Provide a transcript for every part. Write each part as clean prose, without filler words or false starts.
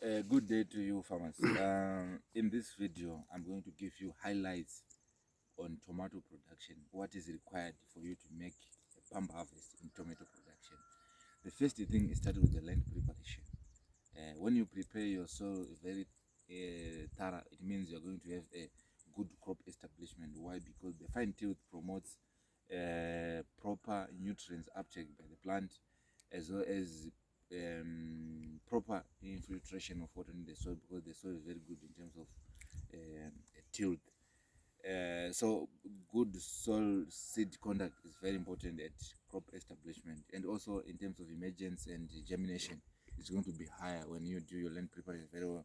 Good day to you, farmers. In this video, I'm going to give you highlights on tomato production. What is required for you to make a pump harvest in tomato production? The first thing is start with the land preparation. When you prepare your soil very thorough, it means you're going to have a good crop establishment. Why? Because the fine tilled promotes proper nutrients uptake by the plant, as well as proper infiltration of water in the soil, because the soil is very good in terms of tilled. So good soil seed contact is very important at crop establishment, and also in terms of emergence and germination, it's going to be higher when you do your land preparation very well.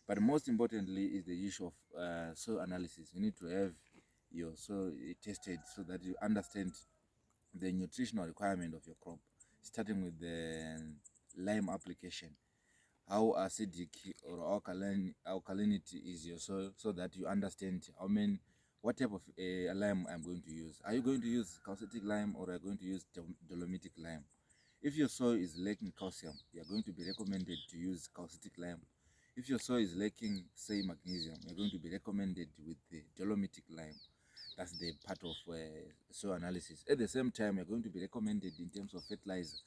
But most importantly is the issue of soil analysis. You need to have your soil tested so that you understand the nutritional requirement of your crop, starting with the lime application. How acidic or alkalinity is your soil, so that you understand what type of lime I'm going to use. Are you going to use calcitic lime, or are you going to use dolomitic lime? If your soil is lacking calcium, you are going to be recommended to use calcitic lime. If your soil is lacking, say, magnesium, you're going to be recommended with the dolomitic lime. That's the part of soil analysis. At the same time, you're going to be recommended in terms of fertilizer.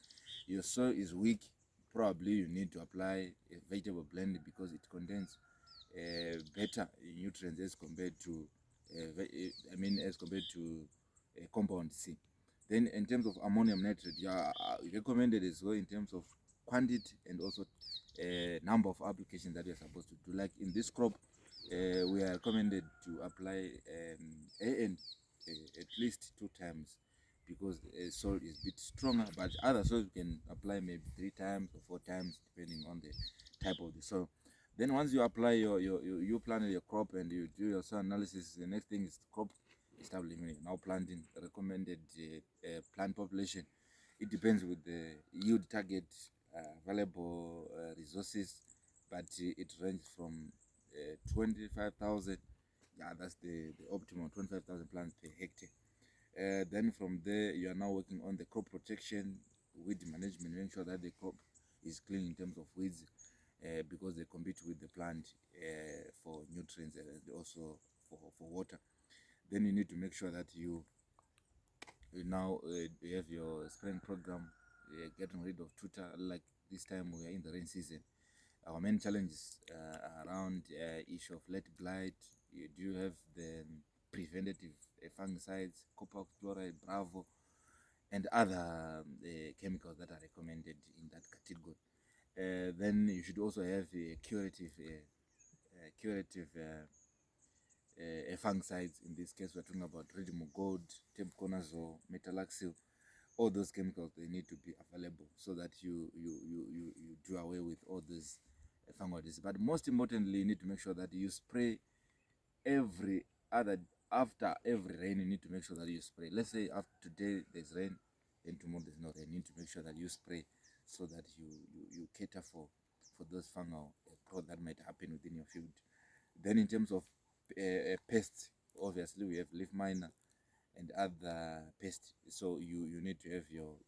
Your soil is weak, probably you need to apply a vegetable blend, because it contains better nutrients as compared to compound C. Then in terms of ammonium nitrate, you are recommended as well in terms of quantity and also number of applications that you're supposed to do. Like in this crop, we are recommended to apply AN at least 2 times, because the soil is a bit stronger, but other soils you can apply maybe 3 times or 4 times depending on the type of the soil. Then once you apply you plant your crop and you do your soil analysis, the next thing is crop establishment. Now planting, recommended plant population. It depends with the yield target, available resources, but it ranges from 25,000. Yeah, that's the optimum, 25,000 plants per hectare. Then from there, you are now working on the crop protection, weed management, making sure that the crop is clean in terms of weeds, because they compete with the plant for nutrients and also for water. Then you need to make sure that you now you have your spraying program, getting rid of tutor. Like this time we are in the rain season, our main challenges around issue of lead blight. Do you have the preventative fungicides, copper chloride, bravo, and other chemicals that are recommended in that category? Then you should also have a curative fungicides. In this case, we're talking about Redimogold, Tebuconazole, Metalaxyl. All those chemicals, they need to be available so that you do away with all these fungal disease. But most importantly, you need to make sure that you spray after every rain. You need to make sure that you spray. Let's say after today there's rain, then tomorrow there's no rain. You need to make sure that you spray so that you cater for those fungal growth that might happen within your field. Then in terms of pests, obviously we have leaf miner and other pests. So you need to have your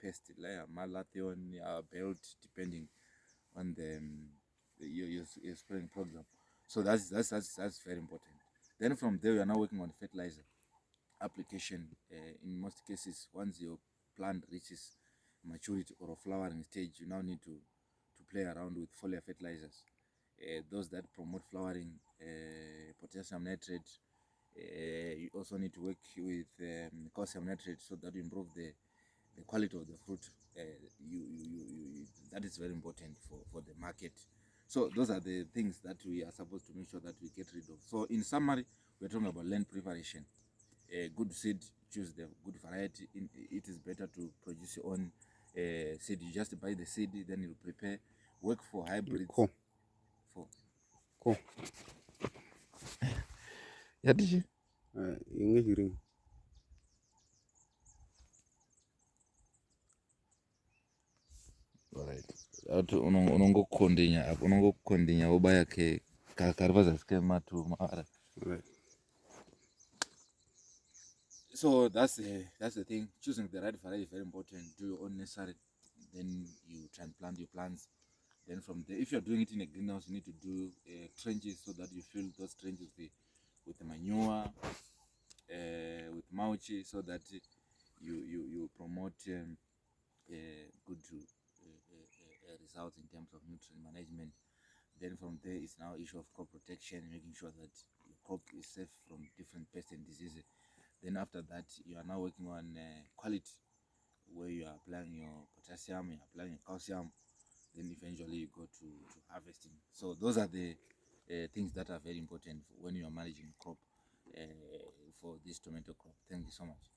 pest layer, malathion, belt, depending on your spraying program. So that's very important. Then from there, we are now working on fertilizer application. In most cases, once your plant reaches maturity or a flowering stage, you now need to play around with foliar fertilizers, those that promote flowering, potassium nitrate. You also need to work with calcium nitrate, so that you improve the quality of the fruit. That is very important for the market. So those are the things that we are supposed to make sure that we get rid of. So in summary, we're talking about land preparation. A good seed, choose the good variety. It is better to produce your own seed. You just buy the seed, then you prepare, work for hybrids. Cool. Yeah, did you? Hearing. Alright. Unongokondinya ubaya ke karvaza skema to mara. Right. So that's the thing. Choosing the right variety is very important. Do your own nursery, then you transplant your plants. Then from there, if you're doing it in a greenhouse, you need to do trenches so that you fill those trenches with the manure, with mulch, so that you promote good results in terms of nutrient management. Then from there, it's now issue of crop protection, making sure that your crop is safe from different pests and diseases. Then after that, you are now working on quality, where you are applying your potassium, you're applying your calcium. Then eventually you go to harvesting. So those are the things that are very important when you are managing crop for this tomato crop. Thank you so much.